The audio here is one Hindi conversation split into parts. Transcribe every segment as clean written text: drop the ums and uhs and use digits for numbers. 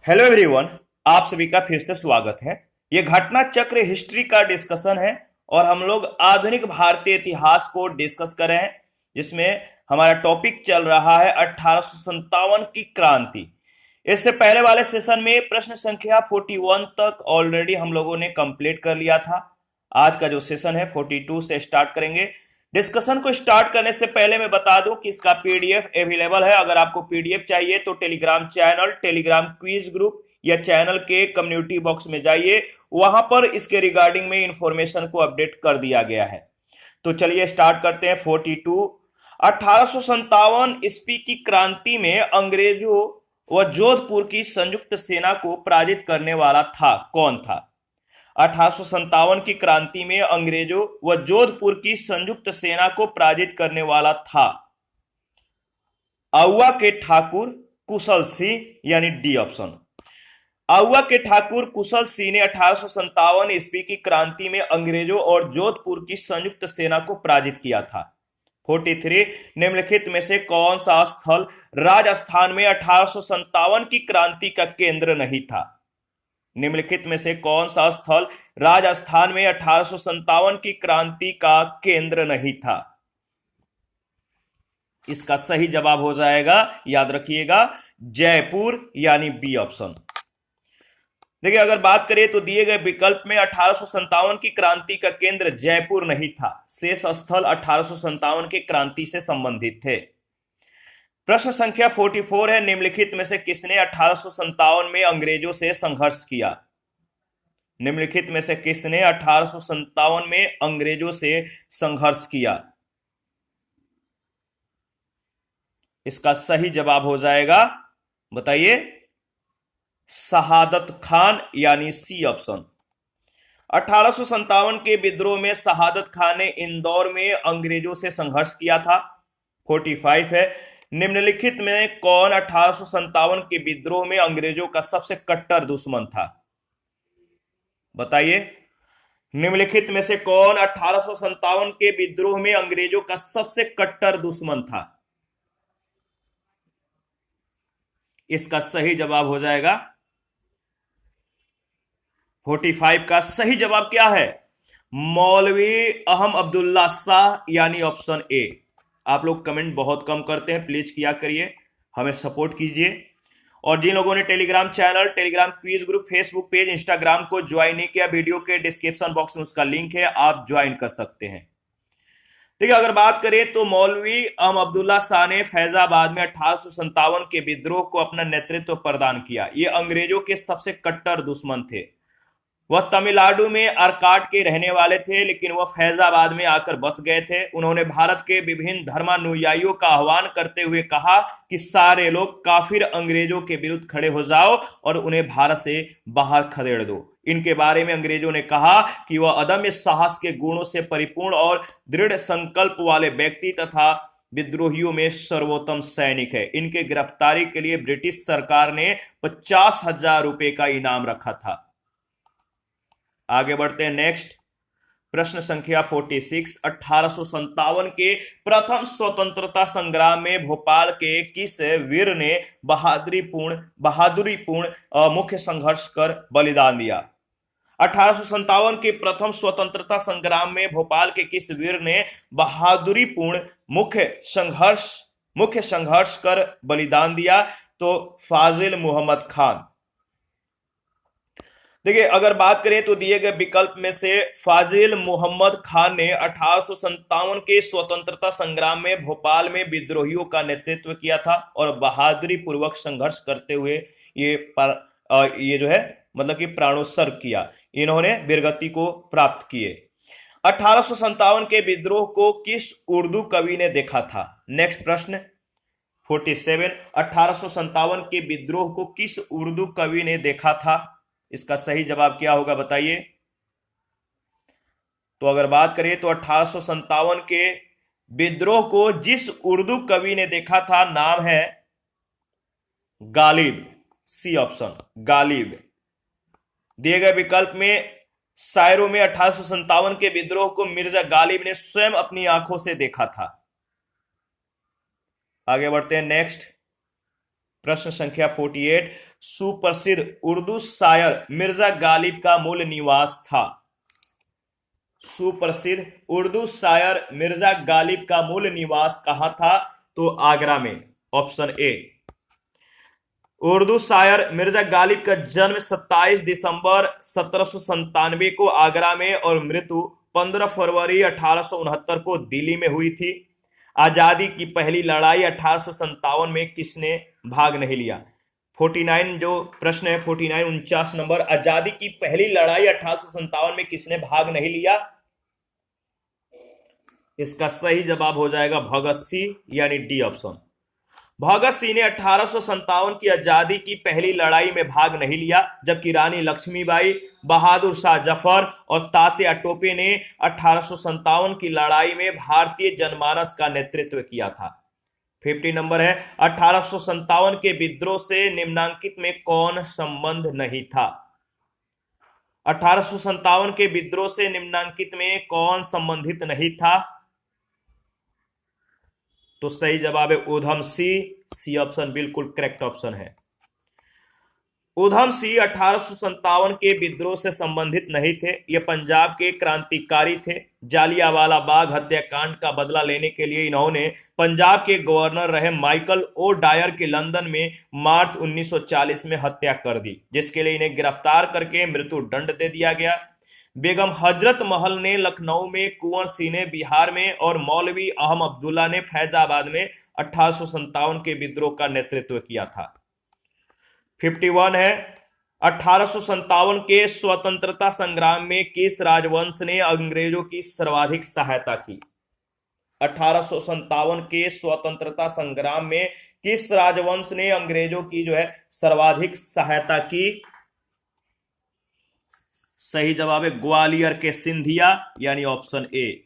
Hello everyone. आप सभी का फिर से स्वागत है। ये घटना चक्र हिस्ट्री का डिस्कशन है और हम लोग आधुनिक भारतीय इतिहास को डिस्कस कर रहे हैं, जिसमें हमारा टॉपिक चल रहा है 1857 की क्रांति। इससे पहले वाले सेशन में प्रश्न संख्या 41 तक ऑलरेडी हम लोगों ने कंप्लीट कर लिया था। आज का जो सेशन है 42 से स्टार्ट करेंगे। डिस्कशन को स्टार्ट करने से पहले मैं बता दूं कि इसका पीडीएफ अवेलेबल है। अगर आपको पीडीएफ चाहिए तो Telegram channel, Telegram quiz group या चैनल के कम्युनिटी बॉक्स में जाइए, वहां पर इसके रिगार्डिंग में इंफॉर्मेशन को अपडेट कर दिया गया है। तो चलिए स्टार्ट करते हैं। 42 1857 ईस्वी की क्रांति में अंग्रेजों व जोधपुर की संयुक्त सेना को पराजित करने वाला था कौन था? 1857 की क्रांति में अंग्रेजों व जोधपुर की संयुक्त सेना को पराजित करने वाला था आउवा के ठाकुर कुशल सिंह, यानी डी ऑप्शन। आउवा के ठाकुर कुशल सिंह ने 1857 ईस्वी की क्रांति में अंग्रेजों और जोधपुर की संयुक्त सेना को पराजित किया था। 43 निम्नलिखित में से कौन सा स्थल राजस्थान में 1857 की क्रांति का केंद्र नहीं था? निम्नलिखित में से कौन सा स्थल राजस्थान में 1857 की क्रांति का केंद्र नहीं था? इसका सही जवाब हो जाएगा, याद रखिएगा, जयपुर, यानी बी ऑप्शन। देखिए, अगर बात करें तो दिए गए विकल्प में 1857 की क्रांति का केंद्र जयपुर नहीं था। शेष स्थल 1857 की क्रांति से संबंधित थे। प्रश्न संख्या 44 है, निम्नलिखित में से किसने 1857 में अंग्रेजों से संघर्ष किया? निम्नलिखित में से किसने 1857 में अंग्रेजों से संघर्ष किया? इसका सही जवाब हो जाएगा, बताइए, शहादत खान, यानी सी ऑप्शन। 1857 के विद्रोह में शहादत खान ने इंदौर में अंग्रेजों से संघर्ष किया था। 45 है, निम्नलिखित में कौन 1857 के विद्रोह में अंग्रेजों का सबसे कट्टर दुश्मन था? बताइए, निम्नलिखित में से कौन 1857 के विद्रोह में अंग्रेजों का सबसे कट्टर दुश्मन था? इसका सही जवाब हो जाएगा 45 का सही जवाब क्या है? मौलवी अहम अब्दुल्ला शाह, यानी ऑप्शन ए। आप लोग कमेंट बहुत कम करते हैं, प्लीज किया करिए, हमें सपोर्ट कीजिए। और जिन लोगों ने Telegram channel, Telegram quiz group, Facebook page, Instagram को ज्वाइन नहीं किया, वीडियो के डिस्क्रिप्शन बॉक्स में उसका लिंक है, आप ज्वाइन कर सकते हैं। देखिए, अगर बात करें तो मौलवी अहम अब्दुल्ला शाह ने फैजाबाद में 1857 के विद्रोह को अपना नेतृत्व प्रदान किया। ये अंग्रेजों के सबसे कट्टर दुश्मन थे। वह तमिलनाडु में आरकाट के रहने वाले थे, लेकिन वह फैजाबाद में आकर बस गए थे। उन्होंने भारत के विभिन्न धर्मानुयायियों का आह्वान करते हुए कहा कि सारे लोग काफिर अंग्रेजों के विरुद्ध खड़े हो जाओ और उन्हें भारत से बाहर खदेड़ दो। इनके बारे में अंग्रेजों ने कहा कि वह अदम्य साहस के गुणों से परिपूर्ण और दृढ़ संकल्प वाले व्यक्ति तथा विद्रोहियों में सर्वोत्तम सैनिक है। इनके गिरफ्तारी के लिए ब्रिटिश सरकार ने 50,000 रुपए का इनाम रखा था। आगे बढ़ते हैं नेक्स्ट। प्रश्न संख्या 46, 1857 के प्रथम स्वतंत्रता संग्राम में भोपाल के किस वीर ने बहादुरीपूर्ण मुख्य संघर्ष कर बलिदान दिया? 1857 के प्रथम स्वतंत्रता संग्राम में भोपाल के किस वीर ने बहादुरीपूर्ण मुख्य संघर्ष कर बलिदान दिया? तो फाजिल मोहम्मद खान। देखिए, अगर बात करें तो दिए गए विकल्प में से फाजिल मोहम्मद खान ने 1857 के स्वतंत्रता संग्राम में भोपाल में विद्रोहियों का नेतृत्व किया था और बहादुरी पूर्वक संघर्ष करते हुए ये जो है मतलब कि प्राणोत्सर्ग किया। इन्होंने वीरगति को प्राप्त किए। 1857 के विद्रोह को किस उर्दू कवि ने देखा था? नेक्स्ट प्रश्न 47, 1857 के विद्रोह को किस उर्दू कवि ने देखा था? इसका सही जवाब क्या होगा, बताइए। तो अगर बात करें तो 1857 के विद्रोह को जिस उर्दू कवि ने देखा था, नाम है गालिब, सी ऑप्शन, गालिब। दिए गए विकल्प में शायरों में 1857 के विद्रोह को मिर्जा गालिब ने स्वयं अपनी आंखों से देखा था। आगे बढ़ते हैं नेक्स्ट। प्रश्न संख्या 48, सुप्रसिद्ध उर्दू शायर मिर्जा गालिब का मूल निवास था? सुप्रसिद्ध उर्दू शायर मिर्जा गालिब का मूल निवास कहां था? तो आगरा में, ऑप्शन ए। उर्दू शायर मिर्जा गालिब का जन्म 27 दिसंबर 1797 को आगरा में और मृत्यु 15 फरवरी 1869 को दिल्ली में हुई थी। आजादी की पहली लड़ाई 1857 में किसने भाग नहीं लिया? 49 जो प्रश्न है, 49 49 नंबर, आजादी की पहली लड़ाई 1857 में किसने भाग नहीं लिया? इसका सही जवाब हो जाएगा भगत सिंह, यानी डी ऑप्शन। भगत सिंह ने 1857 की आजादी की पहली लड़ाई में भाग नहीं लिया, जबकि रानी लक्ष्मीबाई, बहादुर शाह जफर और तात्या टोपे ने 1857 की लड़ाई में भारतीय जनमानस का नेतृत्व किया था। 50 नंबर है, 1857 के विद्रोह से निम्नांकित में कौन संबंध नहीं था? 1857 के विद्रोह से निम्नांकित में कौन संबंधित नहीं था? तो सही जवाब है उधम सिंह, सी ऑप्शन बिल्कुल करेक्ट ऑप्शन है। उधम सिंह 1857 के विद्रोह से संबंधित नहीं थे। ये पंजाब के क्रांतिकारी थे। जालियांवाला बाग हत्याकांड का बदला लेने के लिए इन्होंने पंजाब के गवर्नर रहे माइकल ओ डायर के लंदन में मार्च 1940 में हत्या कर दी, जिसके लिए इन्हें गिरफ्तार करके मृत्यु दंड दे दिया गया। बेगम हजरत महल ने लखनऊ में, कुंवर सिंह ने बिहार में और मौलवी अहम अब्दुल्ला ने फैजाबाद में 1857 के विद्रोह का नेतृत्व किया था। 51 है, 1857 के स्वतंत्रता संग्राम में किस राजवंश ने अंग्रेजों की सर्वाधिक सहायता की? 1857 के स्वतंत्रता संग्राम में किस राजवंश ने अंग्रेजों की जो है सर्वाधिक सहायता की? सही जवाब है ग्वालियर के सिंधिया, यानी ऑप्शन ए।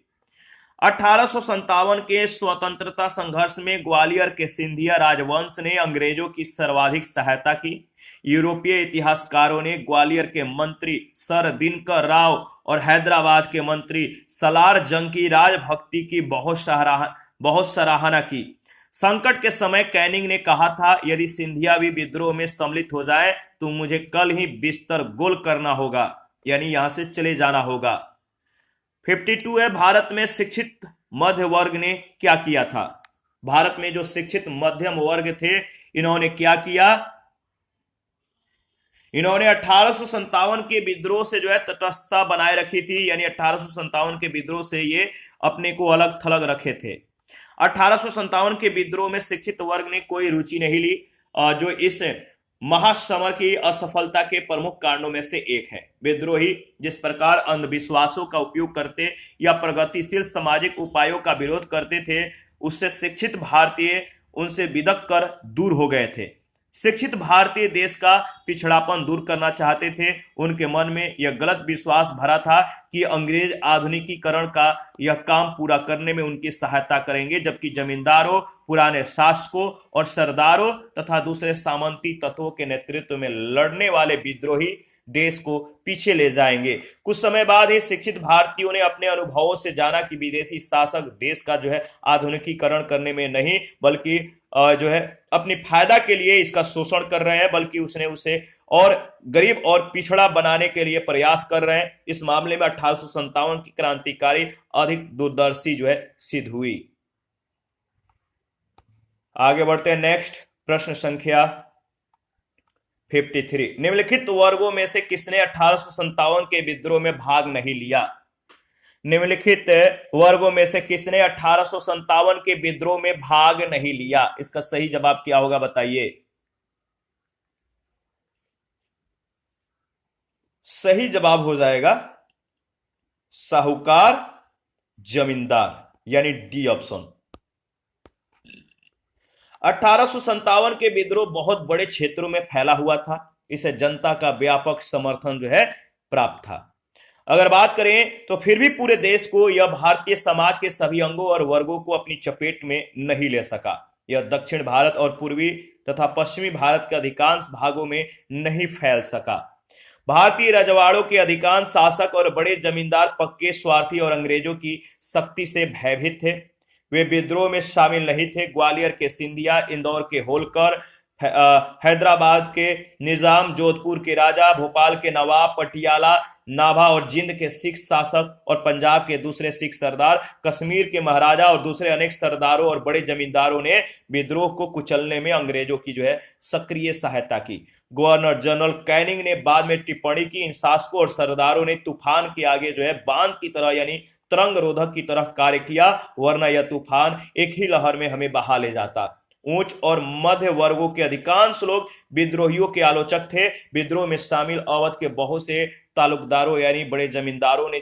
1857 के स्वतंत्रता संघर्ष में ग्वालियर के सिंधिया राजवंश ने अंग्रेजों की सर्वाधिक सहायता की। यूरोपीय इतिहासकारों ने ग्वालियर के मंत्री सर दिनकर राव और हैदराबाद के मंत्री सलार जंग की राजभक्ति की बहुत सराहना की। संकट के समय कैनिंग ने कहा था, यदि सिंधिया भी विद्रोह में सम्मिलित हो जाए तो मुझे कल ही बिस्तर गोल करना होगा, यानी यहां से चले जाना होगा। 52 है, भारत में शिक्षित मध्य वर्ग ने क्या किया था? भारत में जो शिक्षित मध्यम वर्ग थे, इन्होंने क्या किया? इन्होंने 1857 के विद्रोह से जो है तटस्थता बनाए रखी थी, यानी 1857 के विद्रोह से ये अपने को अलग थलग रखे थे। 1857 के विद्रोह में शिक्षित वर्ग ने कोई रुचि नहीं ली, जो इस महासमर की असफलता के प्रमुख कारणों में से एक है। विद्रोही जिस प्रकार अंधविश्वासों का उपयोग करते या प्रगतिशील सामाजिक उपायों का विरोध करते थे, उससे शिक्षित भारतीय उनसे बिदक कर दूर हो गए थे। शिक्षित भारतीय देश का पिछड़ापन दूर करना चाहते थे। उनके मन में यह गलत विश्वास भरा था कि अंग्रेज आधुनिकीकरण का यह काम पूरा करने में उनकी सहायता करेंगे, जबकि जमींदारों, पुराने शासकों और सरदारों तथा दूसरे सामंती तत्वों के नेतृत्व में लड़ने वाले विद्रोही देश को पीछे ले जाएंगे। कुछ समय बाद ही शिक्षित भारतीयों ने अपने अनुभवों से जाना कि विदेशी शासक देश का जो है आधुनिकीकरण करने में नहीं, बल्कि जो है अपनी फायदा के लिए इसका शोषण कर रहे हैं, बल्कि उसे और गरीब और पिछड़ा बनाने के लिए प्रयास कर रहे हैं। इस मामले में 1857 की क्रांतिकारी अधिक दूरदर्शी जो है सिद्ध हुई। आगे बढ़ते हैं नेक्स्ट प्रश्न संख्या 53। निम्नलिखित वर्गों में से किसने 1857 के विद्रोह में भाग नहीं लिया? निम्नलिखित वर्गों में से किसने 1857 के विद्रोह में भाग नहीं लिया? इसका सही जवाब क्या होगा बताइए। सही जवाब हो जाएगा साहूकार, जमींदार, यानी डी ऑप्शन। 1857 के विद्रोह बहुत बड़े क्षेत्रों में फैला हुआ था। इसे जनता का व्यापक समर्थन जो है प्राप्त था। अगर बात करें तो फिर भी पूरे देश को यह भारतीय समाज के सभी अंगों और वर्गों को अपनी चपेट में नहीं ले सका। यह दक्षिण भारत और पूर्वी तथा पश्चिमी भारत के अधिकांश भागों में नहीं फैल सका। भारतीय रजवाड़ों के अधिकांश शासक और बड़े जमींदार पक्के स्वार्थी और अंग्रेजों की शक्ति से भयभीत थे। वे विद्रोह में शामिल नहीं थे। ग्वालियर के सिंधिया, इंदौर के होलकर, हैदराबाद के निजाम, जोधपुर के राजा, भोपाल के नवाब, पटियाला, नाभा और जिंद के सिख शासक और पंजाब के दूसरे सिख सरदार, कश्मीर के महाराजा और दूसरे अनेक सरदारों और बड़े जमींदारों ने विद्रोह को कुचलने में अंग्रेजों की सक्रिय सहायता की। गवर्नर जनरल कैनिंग ने बाद में टिप्पणी की, इन शासकों और सरदारों ने तूफान के आगे बांध की तरह यानी तरंग रोधक की तरह कार्य किया, वरना यह तूफान एक ही लहर में हमें बहा ले जाता। उच्च और मध्य वर्गों के अधिकांश लोग विद्रोहियों के आलोचक थे। विद्रोह में शामिल अवध के बहुत से तालुकदारों यानी बड़े जमींदारों ने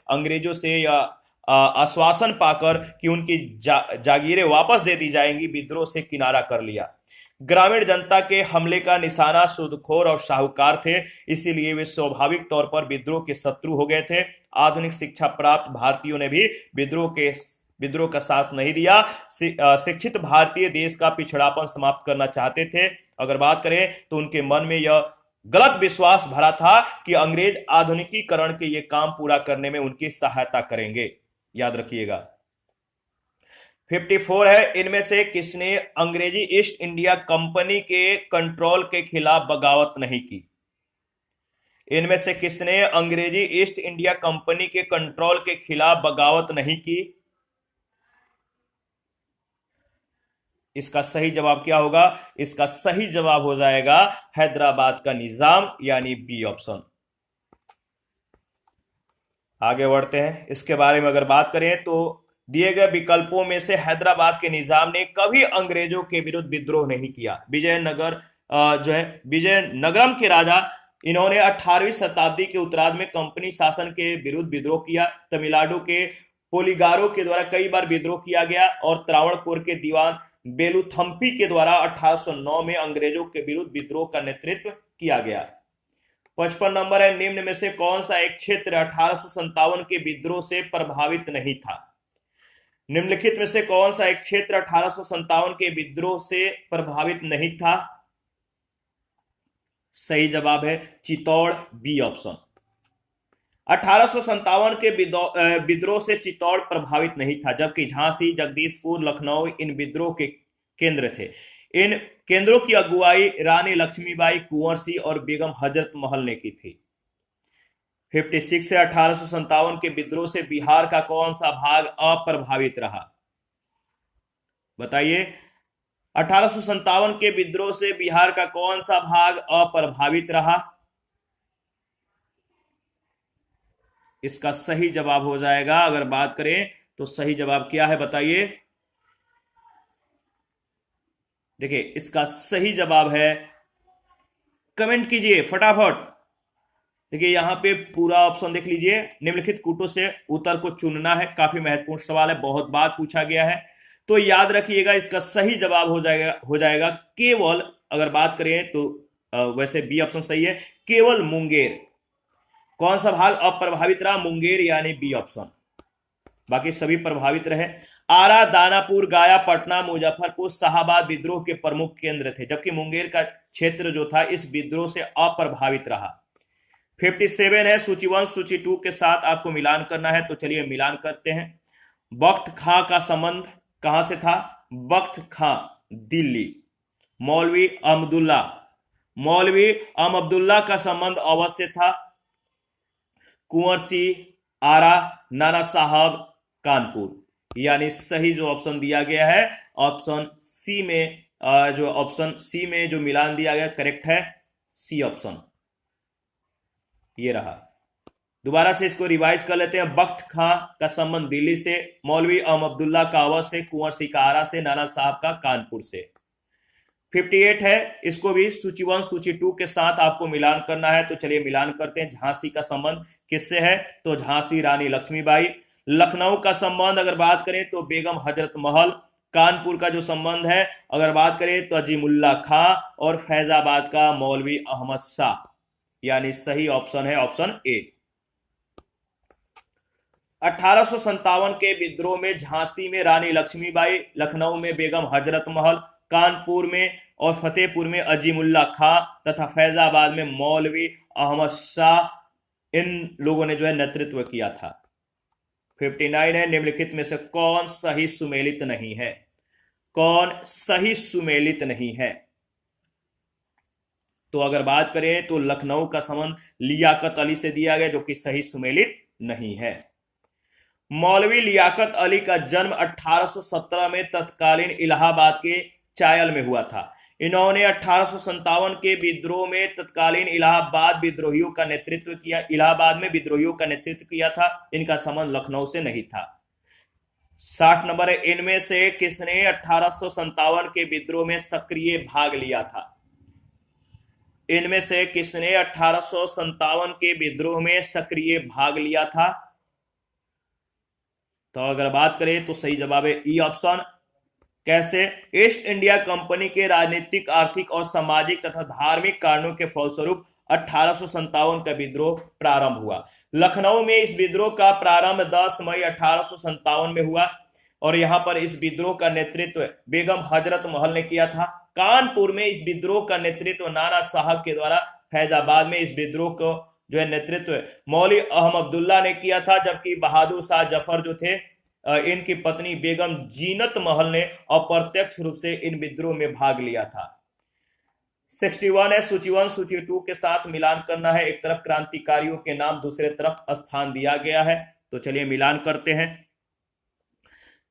अंग्रेजों से या आश्वासन पाकर कि उनकी जागीरें वापस दे दी जाएंगी, विद्रोह से किनारा कर लिया। ग्रामीण जनता के हमले का निशाना सूदखोर और साहूकार थे, इसीलिए वे स्वाभाविक तौर पर विद्रोह के शत्रु हो गए थे। आधुनिक शिक्षा प्राप्त भारतीयों ने भी विद्रोह का साथ नहीं दिया। शिक्षित भारतीय देश का पिछड़ापन समाप्त करना चाहते थे। अगर बात करें तो उनके मन में यह गलत विश्वास भरा था कि अंग्रेज आधुनिकीकरण के ये काम पूरा करने में उनकी सहायता करेंगे। याद रखिएगा। 54 है, इनमें से किसने अंग्रेजी ईस्ट इंडिया कंपनी के कंट्रोल के खिलाफ बगावत नहीं की? इनमें से किसने अंग्रेजी ईस्ट इंडिया कंपनी के कंट्रोल के खिलाफ बगावत नहीं की? इसका सही जवाब क्या होगा? इसका सही जवाब हो जाएगा हैदराबाद का निजाम यानी बी ऑप्शन। आगे बढ़ते हैं। इसके बारे में अगर बात करें तो दिए गए विकल्पों में से हैदराबाद के निजाम ने कभी अंग्रेजों के विरुद्ध विद्रोह नहीं किया। विजयनगरम के राजा, इन्होंने 18वीं शताब्दी के उत्तरार्ध में कंपनी शासन के विरुद्ध विद्रोह किया। तमिलनाडु के पोलिगारों के द्वारा कई बार विद्रोह किया गया और त्रावणकोर के दीवान बेलुथम्पी के द्वारा 1809 में अंग्रेजों के विरुद्ध विद्रोह का नेतृत्व किया गया। 55 नंबर है, निम्न में से कौन सा एक क्षेत्र 1857 के विद्रोह से प्रभावित नहीं था? निम्नलिखित में से कौन सा एक क्षेत्र 1857 के विद्रोह से प्रभावित नहीं था? सही जवाब है चित्तौड़, बी ऑप्शन। 1857 के विद्रोह से चित्तौड़ प्रभावित नहीं था, जबकि झांसी, जगदीशपुर, लखनऊ इन विद्रोह के केंद्र थे। इन केंद्रों की अगुवाई रानी लक्ष्मीबाई, कुंवर सिंह और बेगम हजरत महल ने की थी। 56 से 1857 के विद्रोह से बिहार का कौन सा भाग अप्रभावित रहा? बताइए। 1857 के विद्रोह से बिहार का कौन सा भाग अप्रभावित रहा? इसका सही जवाब हो जाएगा, अगर बात करें तो सही जवाब क्या है बताइए। देखिए इसका सही जवाब है, कमेंट कीजिए फटाफट। देखिए यहां पे पूरा ऑप्शन देख लीजिए। निम्नलिखित कूटों से उत्तर को चुनना है, काफी महत्वपूर्ण सवाल है, बहुत बार पूछा गया है, तो याद रखिएगा इसका सही जवाब हो जाएगा केवल, अगर बात करें तो वैसे बी ऑप्शन सही है, केवल मुंगेर। कौन सा भाग अप्रभावित रहा? मुंगेर यानी बी ऑप्शन, बाकी सभी प्रभावित रहे। आरा, दानापुर, गया, पटना, मुजफ्फरपुर, शाहाबाद विद्रोह के प्रमुख केंद्र थे, जबकि मुंगेर का क्षेत्र जो था इस विद्रोह से अप्रभावित रहा। 57 है, सूची 1 सूची 2 के साथ आपको मिलान करना है, तो चलिए मिलान करते हैं। बख्त खां का संबंध कहां से था? बख्त खां दिल्ली। मौलवी अहमदुल्ला का संबंध अवध से था। कुंवर सिंह आरा, नाना साहब कानपुर, यानी सही जो ऑप्शन दिया गया है ऑप्शन सी में जो मिलान दिया गया करेक्ट है, सी ऑप्शन ये रहा। दोबारा से इसको रिवाइज कर लेते हैं। बख्त खां का संबंध दिल्ली से, मौलवी अहमदुल्ला का अवध से, कुंवर सिंह का आरा से, नाना साहब का कानपुर से। 58 है, इसको भी सूची 1 सूची 2 के साथ आपको मिलान करना है, तो चलिए मिलान करते हैं। झांसी का संबंध किससे है? तो झांसी रानी लक्ष्मीबाई। लखनऊ का संबंध अगर बात करें तो बेगम हजरत महल। कानपुर का जो संबंध है अगर बात करें तो अजीमुल्ला खां, और फैजाबाद का मौलवी अहमद शाह, यानी सही ऑप्शन है ऑप्शन ए। 1857 के विद्रोह में झांसी में रानी लक्ष्मीबाई, लखनऊ में बेगम हजरत महल, कानपुर में और फतेहपुर में अजीमुल्ला खां तथा फैजाबाद में मौलवी अहमद शाह, इन लोगों ने नेतृत्व किया था। 59 है, निम्नलिखित में से कौन सही सुमेलित नहीं है? कौन सही सुमेलित नहीं है? तो अगर बात करें तो लखनऊ का संबंध लियाकत अली से दिया गया, जो कि सही सुमेलित नहीं है। मौलवी लियाकत अली का जन्म 1817 में तत्कालीन इलाहाबाद के चायल में हुआ था। इन्होंने 1857 के विद्रोह में तत्कालीन इलाहाबाद विद्रोहियों का नेतृत्व किया। इलाहाबाद में विद्रोहियों का नेतृत्व किया था। इनका संबंध लखनऊ से नहीं था। 60 नंबर है, इनमें से किसने 1857 के विद्रोह में सक्रिय भाग लिया था? इनमें से किसने 1857 के विद्रोह में सक्रिय भाग लिया था? तो अगर बात करें तो सही जवाब है ई ऑप्शन। कैसे? ईस्ट इंडिया कंपनी के राजनीतिक, आर्थिक और सामाजिक तथा धार्मिक कारणों के फलस्वरूप 1857 का विद्रोह प्रारंभ हुआ। लखनऊ में इस विद्रोह का प्रारंभ 10 मई 1857 में हुआ और यहां पर इस विद्रोह का नेतृत्व बेगम हजरत महल ने किया था। कानपुर में इस विद्रोह का नेतृत्व नाना साहब के द्वारा, फैजाबाद में इस विद्रोह को जो है नेतृत्व मौलवी अहम अब्दुल्ला ने किया था, जबकि बहादुर शाह जफर जो थे, इनकी पत्नी बेगम जीनत महल ने अप्रत्यक्ष रूप से इन विद्रोह में भाग लिया था। 61 है, सूची 1 सूची 2 के साथ मिलान करना है। एक तरफ क्रांतिकारियों के नाम, दूसरे तरफ स्थान दिया गया है, तो चलिए मिलान करते हैं।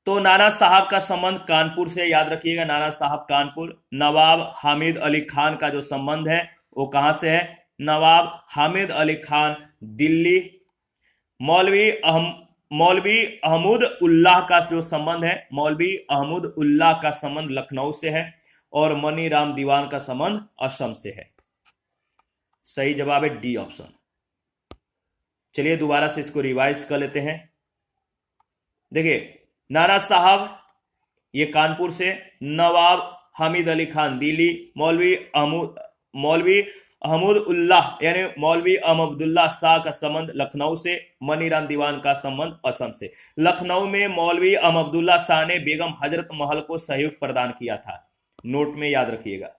तो नाना साहब का संबंध कानपुर से, याद रखिएगा, नाना साहब कानपुर। नवाब हामिद अली खान का जो संबंध है वो कहां से है? नवाब हामिद अली खान दिल्ली। मौलवी अहमद उल्लाह का जो संबंध है, मौलवी अहमद उल्लाह का संबंध लखनऊ से है और मनी राम दीवान का संबंध असम से है। सही जवाब है डी ऑप्शन। चलिए दोबारा से इसको रिवाइज कर लेते हैं। देखिए, नाना साहब ये कानपुर से, नवाब हामिद अली खान दिल्ली, मौलवी अहमद उल्लाह यानी मौलवी अहमदुल्लाह शाह का संबंध लखनऊ से, मनीराम दीवान का संबंध असम से। लखनऊ में मौलवी अहमदुल्लाह शाह ने बेगम हजरत महल को सहयोग प्रदान किया था, नोट में याद रखिएगा।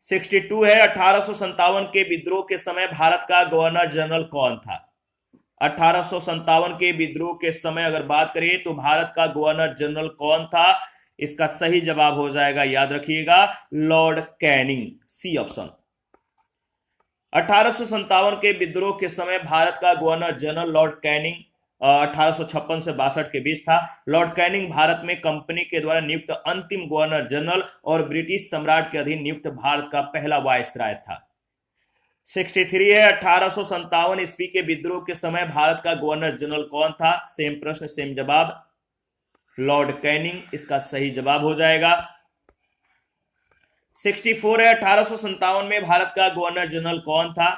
62 है, 1857 के विद्रोह के समय भारत का गवर्नर जनरल कौन था? 1857 के विद्रोह के समय अगर बात करें तो भारत का गवर्नर जनरल कौन था? इसका सही जवाब हो जाएगा, याद रखिएगा, लॉर्ड कैनिंग, सी ऑप्शन। 1857 के विद्रोह के समय भारत का गवर्नर जनरल लॉर्ड कैनिंग 1856 से 62 के बीच था। लॉर्ड कैनिंग भारत में कंपनी के द्वारा नियुक्त अंतिम गवर्नर जनरल और ब्रिटिश सम्राट के अधीन नियुक्त भारत का पहला वायसराय था। 63 है, 1857 ईस्वी के विद्रोह के समय भारत का गवर्नर जनरल कौन था? सेम प्रश्न सेम जवाब, लॉर्ड कैनिंग इसका सही जवाब हो जाएगा। 64 है, 1857 में भारत का गवर्नर जनरल कौन था?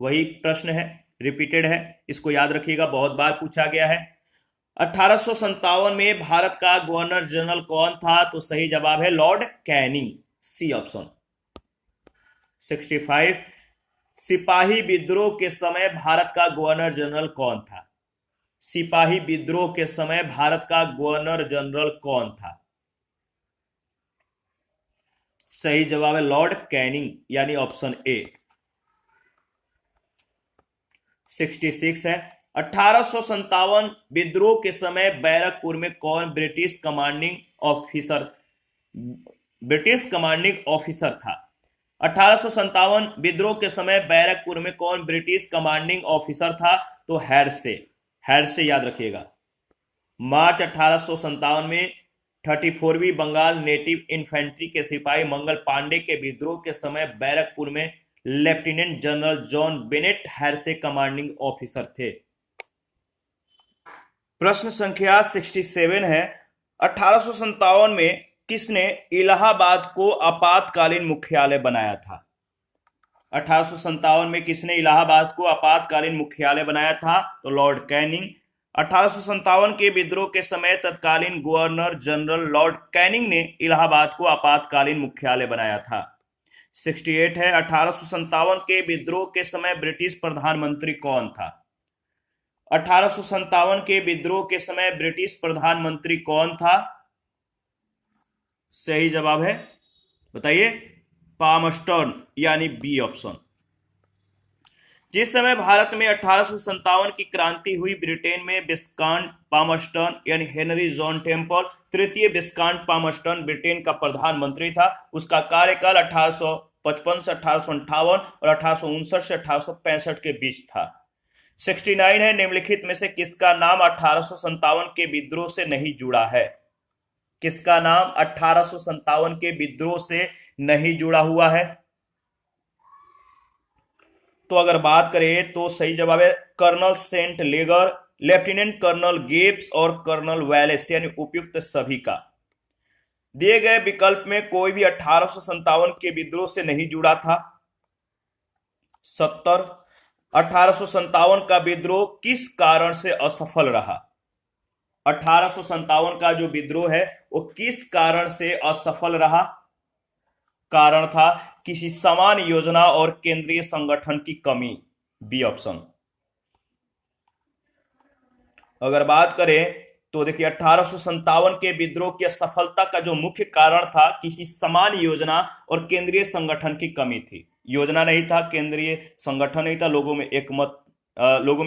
वही प्रश्न है, रिपीटेड है, इसको याद रखिएगा, बहुत बार पूछा गया है। 1857 में भारत का गवर्नर जनरल कौन था? तो सही जवाब है लॉर्ड कैनिंग, सी ऑप्शन। 65 सिपाही विद्रोह के समय भारत का गवर्नर जनरल कौन था? सिपाही विद्रोह के समय भारत का गवर्नर जनरल कौन था? सही जवाब है लॉर्ड कैनिंग यानी ऑप्शन ए। 66 है, 1857 विद्रोह के समय बैरकपुर में कौन ब्रिटिश कमांडिंग ऑफिसर था? 1857 विद्रोह के समय बैरकपुर में कौन ब्रिटिश कमांडिंग ऑफिसर था? तो हेडसे याद रखिएगा। मार्च 1857 में 34वीं बंगाल नेटिव इन्फेंट्री के सिपाही मंगल पांडे के विद्रोह के समय बैरकपुर में lieutenant general John Bennet Hearsey commanding officer थे। प्रश्न संख्या 67 है, 1857 में किसने इलाहाबाद को आपातकालीन मुख्यालय बनाया था? 1857 में किसने इलाहाबाद को आपातकालीन मुख्यालय बनाया था? तो लॉर्ड कैनिंग। 1857 के विद्रोह के समय तत्कालीन गवर्नर जनरल लॉर्ड कैनिंग ने इलाहाबाद को आपातकालीन मुख्यालय बनाया था। 68 है, 1857 के विद्रोह के समय ब्रिटिश प्रधानमंत्री कौन था? 1857 के विद्रोह के समय ब्रिटिश प्रधानमंत्री कौन था? सही जवाब है, बताइए, पामस्टर्न यानी बी ऑप्शन। जिस समय भारत में 1857 की क्रांति हुई, ब्रिटेन में विस्काउंट पामस्टर्न यानी हेनरी जॉन टेम्पल, तृतीय विस्काउंट पामस्टर्न ब्रिटेन का प्रधानमंत्री था। उसका कार्यकाल 1855 से 1858 और 1859 से 1865 के बीच था। 69 है, निम्नलिखित में से किसका नाम 1857 के विद्रोह से नहीं जुड़ा है? किसका नाम 1857 के विद्रोह से नहीं जुड़ा हुआ है? तो अगर बात करें तो सही जवाब है कर्नल सेंट लेगर, लेफ्टिनेंट कर्नल गेब्स और कर्नल वैलेस, यानी उपयुक्त सभी का। दिए गए विकल्प में कोई भी 1857 के विद्रोह से नहीं जुड़ा था। 70 1857 का विद्रोह किस कारण से असफल रहा? 1857 का जो विद्रोह है वो किस कारण से असफल रहा? कारण था किसी समान योजना और केंद्रीय संगठन की कमी, बी ऑप्शन। अगर बात करें तो देखिए 1857 के विद्रोह की असफलता का जो मुख्य कारण था किसी समान योजना और केंद्रीय संगठन की कमी थी। योजना नहीं था, केंद्रीय संगठन नहीं था, लोगों में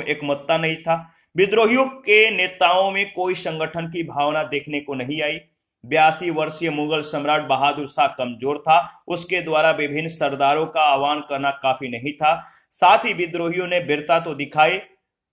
एकमतता नहीं था। विद्रोहियों के नेताओं में कोई संगठन की भावना देखने को नहीं आई। 82 वर्षीय मुगल सम्राट बहादुर शाह कमजोर था, उसके द्वारा विभिन्न सरदारों का आह्वान करना काफी नहीं था। साथ ही विद्रोहियों ने वीरता तो दिखाई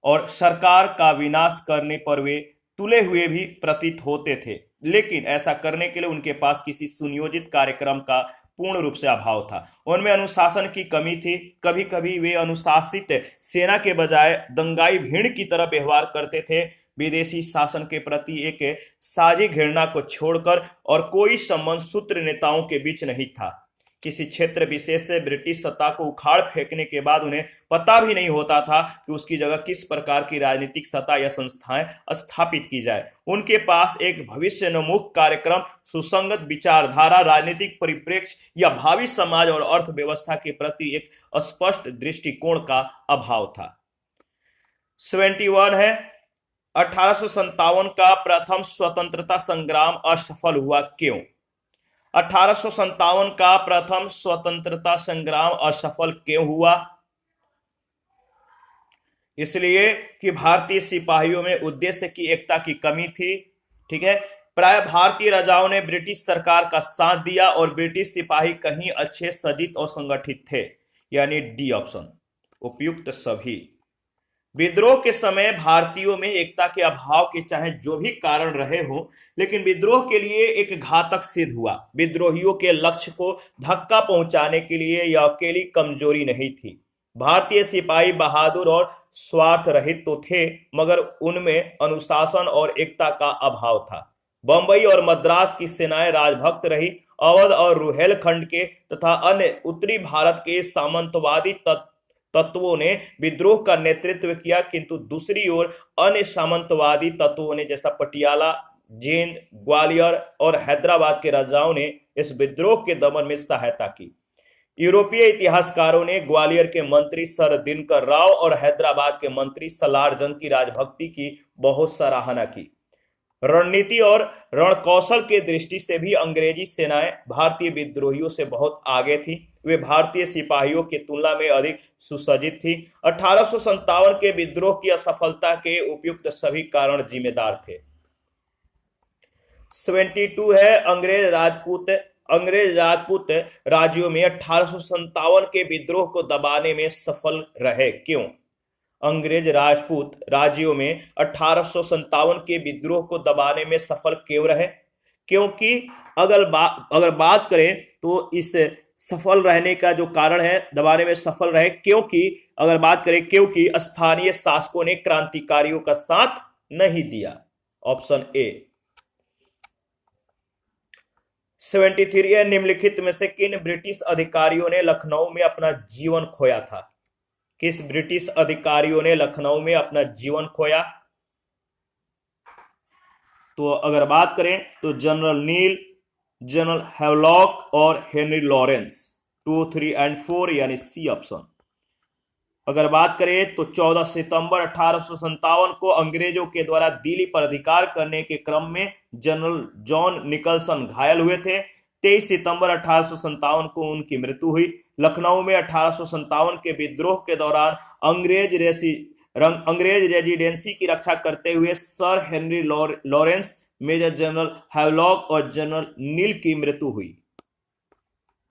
और सरकार का विनाश करने पर वे तुले हुए भी प्रतीत होते थे, लेकिन ऐसा करने के लिए उनके पास किसी सुनियोजित कार्यक्रम का पूर्ण रूप से अभाव था। उनमें अनुशासन की कमी थी। कभी कभी वे अनुशासित सेना के बजाय दंगाई भीड़ की तरह व्यवहार करते थे। विदेशी शासन के प्रति एक साझी घृणा को छोड़कर और कोई संबंध सूत्र नेताओं के बीच नहीं था। किसी क्षेत्र विशेष से ब्रिटिश सत्ता को उखाड़ फेंकने के बाद उन्हें पता भी नहीं होता था कि उसकी जगह किस प्रकार की राजनीतिक सत्ता या संस्थाएं स्थापित की जाए। उनके पास एक भविष्योन्मुख कार्यक्रम, सुसंगत विचारधारा, राजनीतिक परिप्रेक्ष्य या भावी समाज और अर्थव्यवस्था के प्रति एक स्पष्ट दृष्टिकोण का अभाव था। 71 है, 1857 का प्रथम स्वतंत्रता संग्राम असफल हुआ, क्यों? 1857 का प्रथम स्वतंत्रता संग्राम असफल क्यों हुआ? इसलिए कि भारतीय सिपाहियों में उद्देश्य की एकता की कमी थी। ठीक है, प्राय भारतीय राजाओं ने ब्रिटिश सरकार का साथ दिया और ब्रिटिश सिपाही कहीं अच्छे सज्जित और संगठित थे, यानी डी ऑप्शन, उपयुक्त सभी। विद्रोह के समय भारतीयों में एकता के अभाव के चाहे जो भी कारण रहे हो, लेकिन विद्रोह के लिए एक घातक सिद्ध हुआ। विद्रोहियों के लक्ष्य को धक्का पहुंचाने के लिए यह अकेली कमजोरी नहीं थी। भारतीय सिपाही बहादुर और स्वार्थ रहित तो थे, मगर उनमें अनुशासन और एकता का अभाव था। बंबई और मद्रास की सेनाएं राजभक्त रही। अवध और रुहेलखंड के तथा अन्य उत्तरी भारत के सामंतवादी तत्वों ने विद्रोह का नेतृत्व किया, किंतु दूसरी ओर अन्य सामंतवादी तत्वों ने जैसा पटियाला, जींद, ग्वालियर और हैदराबाद के राजाओं ने इस विद्रोह के दमन में सहायता की। यूरोपीय इतिहासकारों ने ग्वालियर के मंत्री सर दिनकर राव और हैदराबाद के मंत्री सलार जंग की राजभक्ति की बहुत सराहना की। रणनीति और रणकौशल के दृष्टि से भी अंग्रेजी सेनाएं भारतीय विद्रोहियों से बहुत आगे थी। वे भारतीय सिपाहियों की तुलना में अधिक सुसज्जित थी। 1857 के विद्रोह की असफलता के उपयुक्त सभी कारण जिम्मेदार थे। 72 है, अंग्रेज राजपूत राज्यों में 1857 के विद्रोह को दबाने में सफल रहे, क्यों? अंग्रेज राजपूत राज्यों में 1857 के विद्रोह को दबाने में सफल क्यों रहे? क्योंकि अगर बात करें तो इस सफल रहने का जो कारण है, दबाने में सफल रहे, क्योंकि स्थानीय शासकों ने क्रांतिकारियों का साथ नहीं दिया, ऑप्शन ए। 73 है, निम्नलिखित में से किन ब्रिटिश अधिकारियों ने लखनऊ में अपना जीवन खोया था? किस ब्रिटिश अधिकारियों ने लखनऊ में अपना जीवन खोया? तो अगर बात करें तो जनरल नील, जनरल हैवलॉक और हेनरी लॉरेंस, 2, 3 और 4, यानी सी ऑप्शन। अगर बात करें तो 14 सितंबर 1857 को अंग्रेजों के द्वारा दिल्ली पर अधिकार करने के क्रम में जनरल जॉन निकलसन घायल हुए थे। 23 सितंबर 1857 को उनकी मृत्यु हुई। लखनऊ में 1857 के विद्रोह के दौरान अंग्रेज रेजिडेंसी की रक्षा करते हुए sir Henry Lawrence, major general Havelock और जनरल नील की मृत्यु हुई।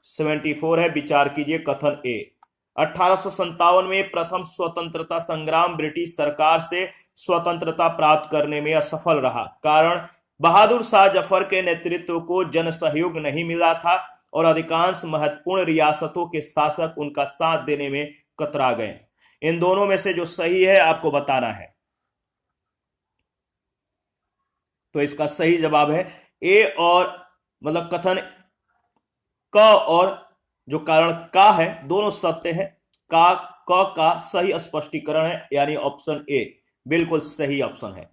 74 है, विचार कीजिए कथन ए। 1857 में प्रथम स्वतंत्रता संग्राम ब्रिटिश सरकार से स्वतंत्रता प्राप्त करने में असफल रहा। कारण बहादुर शाह जफर के नेतृत्व को जन सहयोग नहीं मिला था और अधिकांश महत्वपूर्ण रियासतों के शासक उनका साथ देने में कतरा गए। इन दोनों में से जो सही है आपको बताना है। तो इसका सही जवाब है ए, और मतलब कथन क और जो कारण का है दोनों सत्य है। का सही स्पष्टीकरण है, यानी ऑप्शन ए बिल्कुल सही ऑप्शन है।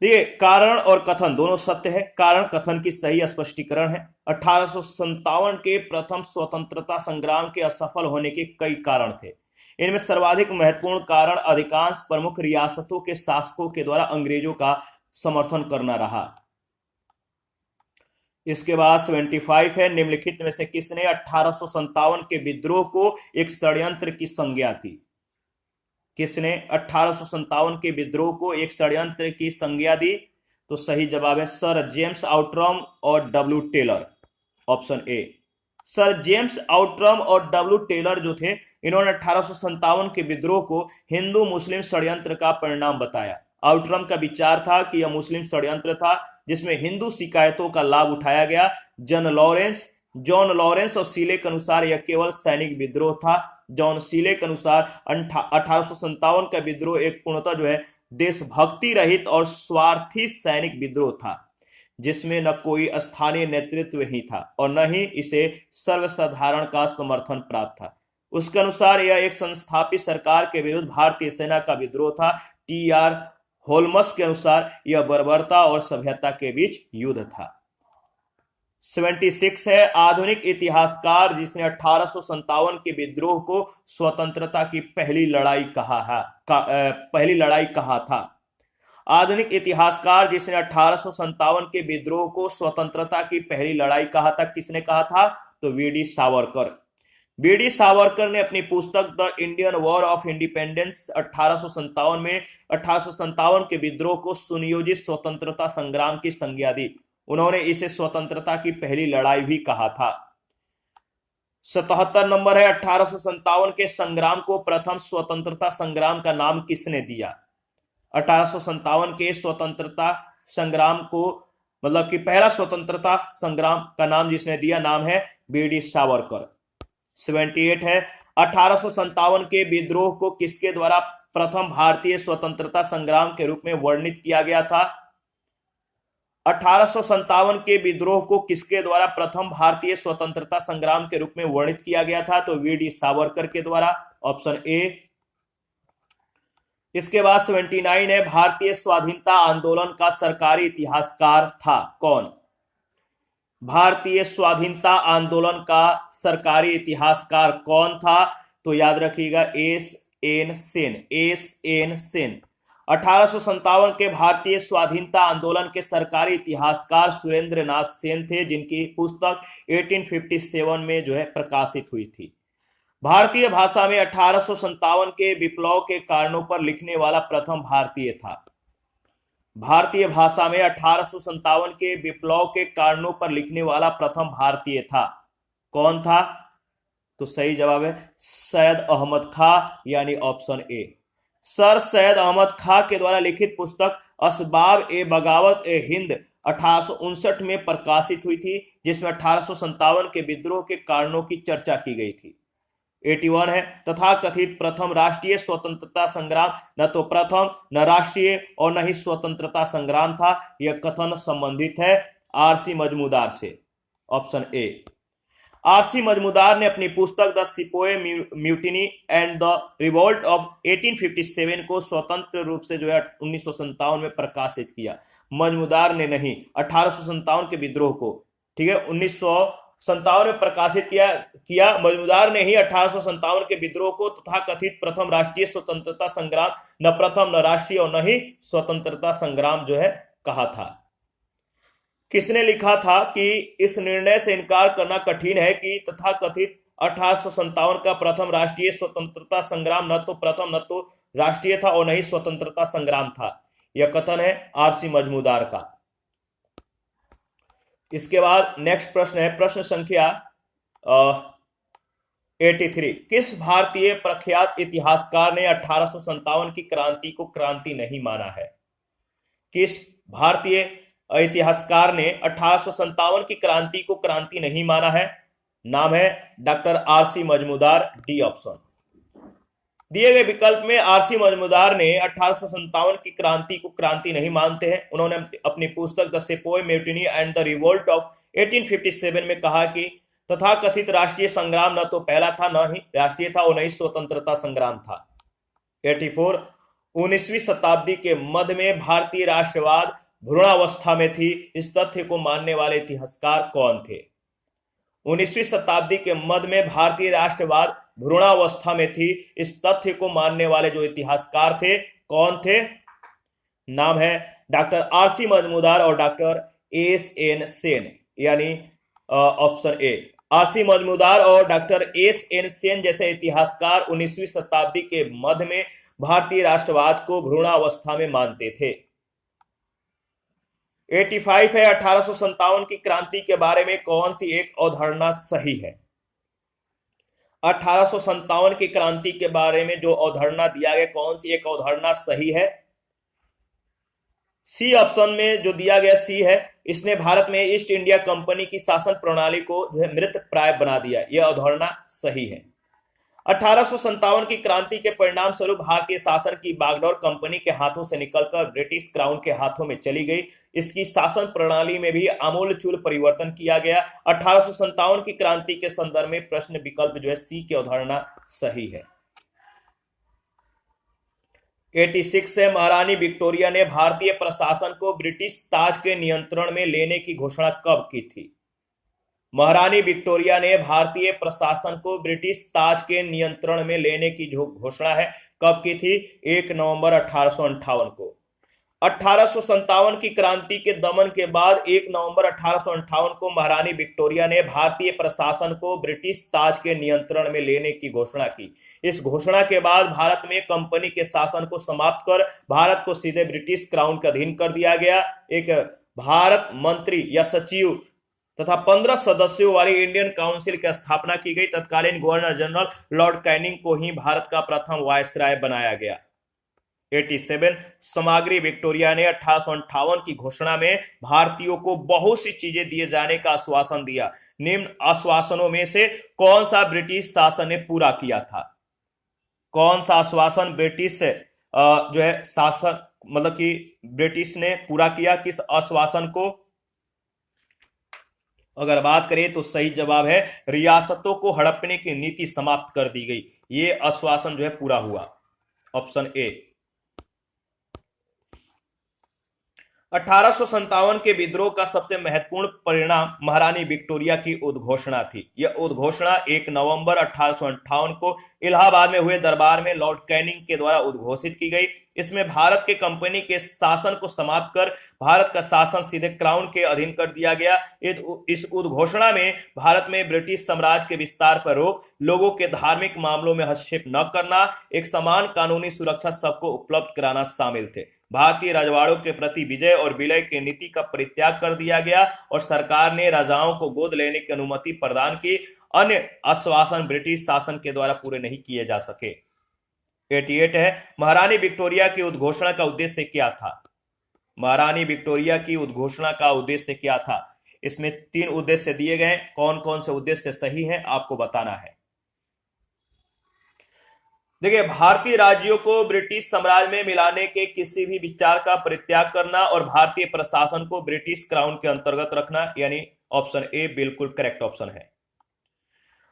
देखिए, कारण और कथन दोनों सत्य है। कारण कथन की सही स्पष्टीकरण है। 1857 के प्रथम स्वतंत्रता संग्राम के असफल होने के कई कारण थे। इनमें सर्वाधिक महत्वपूर्ण कारण अधिकांश प्रमुख रियासतों के शासकों के द्वारा अंग्रेजों का समर्थन करना रहा। इसके बाद 75 है, निम्नलिखित में से किसने 1857 के विद्रोह को एक षड्यंत्र की संज्ञा दी? किसने 1857 के विद्रोह को एक षड्यंत्र की संज्ञा दी? तो सही जवाब है सर जेम्स आउट्रम और W Taylor, option A. Sir James Outram और डब्ल्यू टेलर जो थे, इन्होंने 1857 के विद्रोह को हिंदू मुस्लिम षड्यंत्र का परिणाम बताया। आउट्रम का विचार था कि यह मुस्लिम षड्यंत्र था जिसमें हिंदू शिकायतों का लाभ उठाया गया। जॉन लॉरेंस और सीले के अनुसार यह केवल सैनिक विद्रोह था। जॉन सीले के अनुसार 1857 का विद्रोह एक पूर्णतः जो है देशभक्ति रहित और स्वार्थी सैनिक विद्रोह था, जिसमें न कोई स्थानीय नेतृत्व ही था और न ही इसे सर्वसाधारण का समर्थन प्राप्त था। उसके अनुसार यह एक संस्थापित सरकार के विरुद्ध भारतीय सेना का विद्रोह था। टी.आर. होल्मस के अनुसार यह बर्बरता और सभ्यता के बीच युद्ध था। 76 है, आधुनिक इतिहासकार जिसने 1857 के विद्रोह को स्वतंत्रता की पहली लड़ाई कहा था। आधुनिक इतिहासकार जिसने 1857 के विद्रोह को स्वतंत्रता की पहली लड़ाई कहा था, किसने कहा था? तो वी.डी. सावरकर। वी.डी. सावरकर ने अपनी पुस्तक the Indian war of independence 1857 में 1857 के विद्रोह को सुनियोजित स्वतंत्रता संग्राम की संज्ञा दी। उन्होंने इसे स्वतंत्रता की पहली लड़ाई भी कहा था। 77 नंबर है, 1857 के संग्राम को प्रथम स्वतंत्रता संग्राम का नाम किसने दिया? 1857 के स्वतंत्रता संग्राम को मतलब कि पहला स्वतंत्रता संग्राम का नाम जिसने दिया, नाम है वी.डी. सावरकर। 78 है, 1857 के विद्रोह को किसके द्वारा प्रथम भारतीय स्वतंत्रता संग्राम के रूप में वर्णित किया गया था? 1857 के विद्रोह को किसके द्वारा प्रथम भारतीय स्वतंत्रता संग्राम के रूप में वर्णित किया गया था? तो वी.डी. सावरकर के द्वारा, ऑप्शन ए। इसके बाद 79 है, भारतीय स्वाधीनता आंदोलन का सरकारी इतिहासकार था कौन? भारतीय स्वाधीनता आंदोलन का सरकारी इतिहासकार कौन था? तो याद रखिएगा एस.एन. सेन। 1857 के भारतीय स्वाधीनता आंदोलन के सरकारी इतिहासकार सुरेंद्र नाथ सेन थे, जिनकी पुस्तक 1857 में जो है प्रकाशित हुई थी। भारतीय भाषा में 1857 के विप्लव के कारणों पर लिखने वाला प्रथम भारतीय था। भारतीय भाषा में 1857 के विप्लव के कारणों पर लिखने वाला प्रथम भारतीय था। कौन था? तो सही जवाब है सैयद अहमद खां, यानी option A. Sir Syed Ahmad Khan के द्वारा लिखित पुस्तक असबाब ए बगावत ए हिंद 1859 में प्रकाशित हुई थी, जिसमें 1857 के विद्रोह के कारणों की चर्चा की गई थी। 81 है, तथा कथित प्रथम राष्ट्रीय स्वतंत्रता संग्राम न तो प्रथम न राष्ट्रीय और न ही स्वतंत्रता संग्राम था। यह कथन संबंधित है आर.सी. मजमूदार से, ऑप्शन ए। आर.सी. मजमूदार ने अपनी पुस्तक the sepoy mutiny and the revolt of 1857 को स्वतंत्र रूप से जो है 1957 में प्रकाशित किया। मजमूदार ने नहीं, 1857 के विद्रोह को, ठीक है, 1957 में प्रकाशित किया। मजमूदार ने ही 1857 के विद्रोह को तथा कथित प्रथम राष्ट्रीय स्वतंत्रता संग्राम न प्रथम न राष्ट्रीय और न ही स्वतंत्रता संग्राम जो है कहा था। किसने लिखा था कि इस निर्णय से इनकार करना कठिन है कि तथा कथित 1857 का प्रथम राष्ट्रीय स्वतंत्रता संग्राम न तो प्रथम न तो राष्ट्रीय था और न ही स्वतंत्रता संग्राम था। यह कथन है आर.सी. मजमूदार का। इसके बाद नेक्स्ट प्रश्न है प्रश्न संख्या 83 किस भारतीय प्रख्यात इतिहासकार ने 1857 की क्रांति को क्रांति नहीं माना है? किस भारतीय इतिहासकार ने 1857 की क्रांति को क्रांति नहीं माना है? नाम है doctor RC Majumdar, D option. दिए गए विकल्प में आरसी मजमूदार ने 1857 की क्रांति को क्रांति नहीं मानते हैं। उन्होंने अपनी पुस्तक the sepoy mutiny and the revolt of 1857 में कहा कि तथाकथित राष्ट्रीय संग्राम न तो पहला था न ही राष्ट्रीय था और न ही स्वतंत्रता संग्राम था। 84 19वीं शताब्दी के मध्य में भारतीय राष्ट्रवाद भ्रूणावस्था में थी, इस तथ्य को मानने वाले इतिहासकार कौन थे? 19वीं शताब्दी के मध्य में भारतीय राष्ट्रवाद भ्रूणावस्था में थी, इस तथ्य को मानने वाले जो इतिहासकार थे कौन थे? नाम है डॉक्टर आरसी मजमूदार और डॉक्टर एस एन सेन, यानी ऑप्शन ए। आरसी मजमूदार और डॉक्टर एस एन सेन जैसे इतिहासकार 19वीं शताब्दी के मध्य में भारतीय राष्ट्रवाद को भ्रूणावस्था में मानते थे। 85 है 1857 की क्रांति के बारे में कौन सी एक अवधारणा सही है? 1857 की क्रांति के बारे में जो अवधारणा दिया गया कौन सी एक अवधारणा सही है? सी ऑप्शन में जो दिया गया सी है, इसने भारत में ईस्ट इंडिया कंपनी की शासन प्रणाली को जो है मृत प्राय बना दिया। यह अवधारणा सही है। 1857 की क्रांति के परिणाम स्वरूप भारतीय शासन की बागडोर कंपनी के हाथों से निकलकर ब्रिटिश क्राउन के हाथों में चली गई। इसकी शासन प्रणाली में भी आमूलचूल परिवर्तन किया गया। 1857 की क्रांति के संदर्भ में प्रश्न विकल्प जो है सी की अवधारणा सही है। 86 है महारानी विक्टोरिया ने भारतीय प्रशासन को ब्रिटिश ताज के नियंत्रण में लेने की घोषणा कब की थी? महारानी विक्टोरिया ने भारतीय प्रशासन को ब्रिटिश ताज के नियंत्रण में लेने की जो घोषणा है कब की थी? 1 नवंबर 1858 को। 1857 की क्रांति के दमन के बाद 1 नवंबर 1858 को महारानी विक्टोरिया ने भारतीय प्रशासन को ब्रिटिश ताज के नियंत्रण में लेने की घोषणा की। इस घोषणा के बाद भारत में कंपनी के शासन को समाप्त कर भारत को सीधे ब्रिटिश क्राउन के अधीन कर दिया गया। एक भारत मंत्री या सचिव तथा 15 सदस्यों वाली इंडियन काउंसिल की स्थापना की गई। तत्कालीन गवर्नर जनरल लॉर्ड कैनिंग को ही भारत का प्रथम वायसराय बनाया गया। 87 समाग्री विक्टोरिया ने 1858 की घोषणा में भारतीयों को बहुत सी चीजें दिए जाने का आश्वासन दिया। निम्न आश्वासनों में से कौन सा ब्रिटिश शासन ने पूरा किया था? कौन सा आश्वासन ब्रिटिश जो है शासन मतलब कि ब्रिटिश ने पूरा किया? किस आश्वासन को? अगर बात करें तो सही जवाब है रियासतों को हड़पने की नीति समाप्त कर दी गई। ये आश्वासन जो है पूरा हुआ, ऑप्शन ए। 1857 के विद्रोह का सबसे महत्वपूर्ण परिणाम महारानी विक्टोरिया की उद्घोषणा थी। यह उद्घोषणा 1 नवंबर 1858 को इलाहाबाद में हुए दरबार में लॉर्ड कैनिंग के द्वारा उद्घोषित की गई। इसमें भारत के कंपनी के शासन को समाप्त कर भारत का शासन सीधे क्राउन के अधीन कर दिया गया। इस उद्घोषणा में भारत में ब्रिटिश साम्राज्य के विस्तार पर रोक, लोगों के धार्मिक मामलों में हस्तक्षेप न करना, एक समान कानूनी सुरक्षा सबको उपलब्ध कराना शामिल थे। भारतीय राजवाड़ों के प्रति विजय और विलय की नीति का परित्याग कर दिया गया और सरकार ने राजाओं को गोद लेने की अनुमति प्रदान की। अन्य आश्वासन ब्रिटिश शासन के द्वारा पूरे नहीं किए जा सके। 88 है महारानी विक्टोरिया की उद्घोषणा का उद्देश्य क्या था? महारानी विक्टोरिया की उद्घोषणा का उद्देश्य क्या था? इसमें 3 उद्देश्य दिए गए। कौन कौन से उद्देश्य सही हैं आपको बताना है। देखिए, भारतीय राज्यों को ब्रिटिश साम्राज्य में मिलाने के किसी भी विचार का परित्याग करना और भारतीय प्रशासन को ब्रिटिश क्राउन के अंतर्गत रखना, यानी ऑप्शन ए बिल्कुल करेक्ट ऑप्शन है।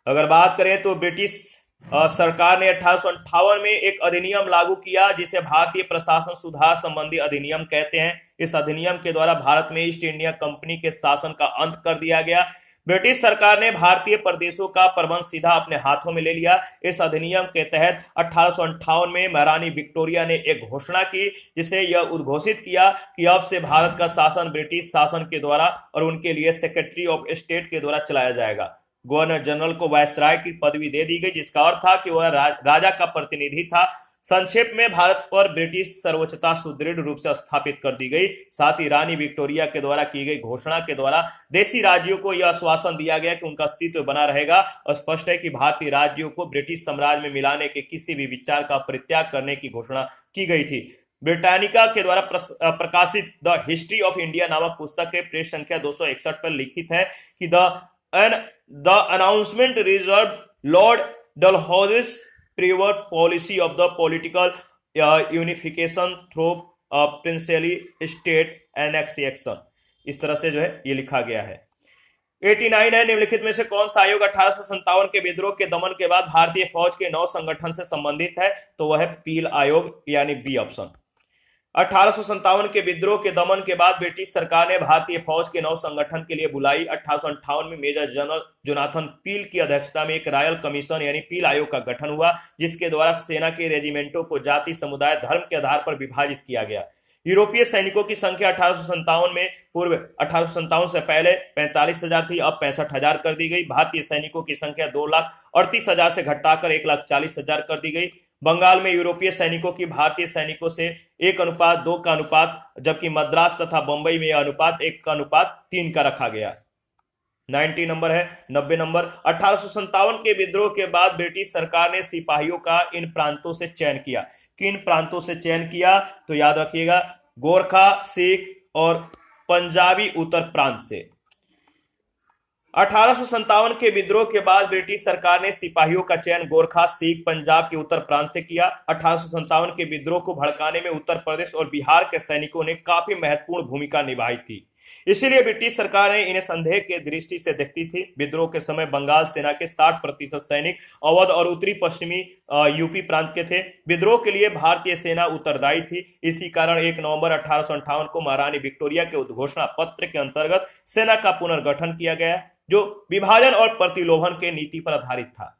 अगर बात करें तो ब्रिटिश सरकार ने 1858 में एक अधिनियम लागू किया जिसे भारतीय प्रशासन सुधार संबंधी अधिनियम कहते हैं। इस अधिनियम के द्वारा भारत में ईस्ट इंडिया कंपनी के शासन का अंत कर दिया गया। ब्रिटिश सरकार ने भारतीय प्रदेशों का प्रबंध सीधा अपने हाथों में ले लिया। इस अधिनियम के तहत 1858 में महारानी विक्टोरिया ने एक घोषणा की जिसे यह उद्घोषित किया कि अब से भारत का शासन ब्रिटिश शासन के द्वारा और उनके लिए सेक्रेटरी ऑफ स्टेट के द्वारा चलाया जाएगा। गवर्नर जनरल को वायसराय की पदवी दे दी गई, जिसका अर्थ था कि वह राजा का प्रतिनिधि था। संक्षेप में भारत पर ब्रिटिश सर्वोच्चता सुदृढ़ रूप से स्थापित कर दी गई। साथ ही रानी विक्टोरिया के द्वारा की गई घोषणा के द्वारा देशी राज्यों को यह आश्वासन दिया गया कि उनका अस्तित्व बना रहेगा। स्पष्ट है कि भारतीय राज्यों को ब्रिटिश साम्राज्य में मिलाने के किसी भी विचार का परित्याग करने की घोषणा की गई थी। ब्रिटानिका के द्वारा प्रकाशित द हिस्ट्री ऑफ इंडिया नामक पुस्तक के पृष्ठ संख्या 261 पर लिखित है कि the announcement reserve Lord Dalhousie's preferred policy of the political unification through princely state annexation। इस तरह से जो है ये लिखा गया है। 89 है, निम्नलिखित में से कौन सा आयोग 1857 के विद्रोह के दमन के बाद भारतीय फौज के नौ संगठन से संबंधित है? तो वह है पील आयोग यानी बी ऑप्शन। 1857 के विद्रोह के दमन के बाद ब्रिटिश सरकार ने भारतीय फौज के नौ संगठन के लिए बुलाई। 1858 में मेजर जनरल जोनाथन पील की अध्यक्षता में एक रॉयल कमीशन यानी पील आयोग का गठन हुआ, जिसके द्वारा सेना के रेजिमेंटों को जाति, समुदाय, धर्म के आधार पर विभाजित किया गया। यूरोपीय सैनिकों की संख्या 1857 में पूर्व 1857 से पहले 45,000 थी, अब 65,000 कर दी गई। भारतीय सैनिकों की संख्या 2,38,000 से घटाकर 1,40,000 कर दी गई। बंगाल में यूरोपीय सैनिकों की भारतीय सैनिकों से 1:2 का अनुपात, जबकि मद्रास तथा बंबई में यह अनुपात 1:3 का रखा गया। 90 नंबर है। 90 नंबर, 1857 के विद्रोह के बाद ब्रिटिश सरकार ने सिपाहियों का इन प्रांतों से चयन किया। किन प्रांतों से चयन किया? तो याद रखिएगा, गोरखा, सिख और पंजाबी उत्तर प्रांत से। 1857 के विद्रोह के बाद ब्रिटिश सरकार ने सिपाहियों का चयन गोरखा, सिख, पंजाब के उत्तर प्रांत से किया। 1857 के विद्रोह को भड़काने में उत्तर प्रदेश और बिहार के सैनिकों ने काफी महत्वपूर्ण भूमिका निभाई थी, इसीलिए ब्रिटिश सरकार ने इन्हें संदेह के दृष्टि से देखती थी। विद्रोह के समय बंगाल सेना के 60% सैनिक अवध और उत्तरी पश्चिमी यूपी प्रांत के थे। विद्रोह के लिए भारतीय सेना उत्तरदायी थी। इसी कारण 1 नवंबर 1858 को महारानी विक्टोरिया के उद्घोषणा पत्र के अंतर्गत सेना का पुनर्गठन किया गया, जो विभाजन और प्रतिलोभन के नीति पर आधारित था।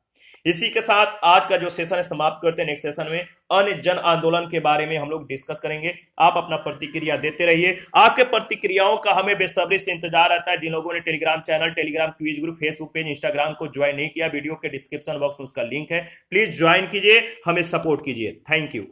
इसी के साथ आज का जो सेशन है समाप्त करते हैं। नेक्स्ट सेशन में अन्य जन आंदोलन के बारे में हम लोग डिस्कस करेंगे। आप अपना प्रतिक्रिया देते रहिए। आपके प्रतिक्रियाओं का हमें बेसब्री से इंतजार रहता है। जिन लोगों ने Telegram channel, Telegram quiz group, Facebook page, Instagram को ज्वाइन नहीं किया, वीडियो के डिस्क्रिप्शन बॉक्स में उसका लिंक है, प्लीज ज्वाइन कीजिए, हमें सपोर्ट कीजिए। Thank you.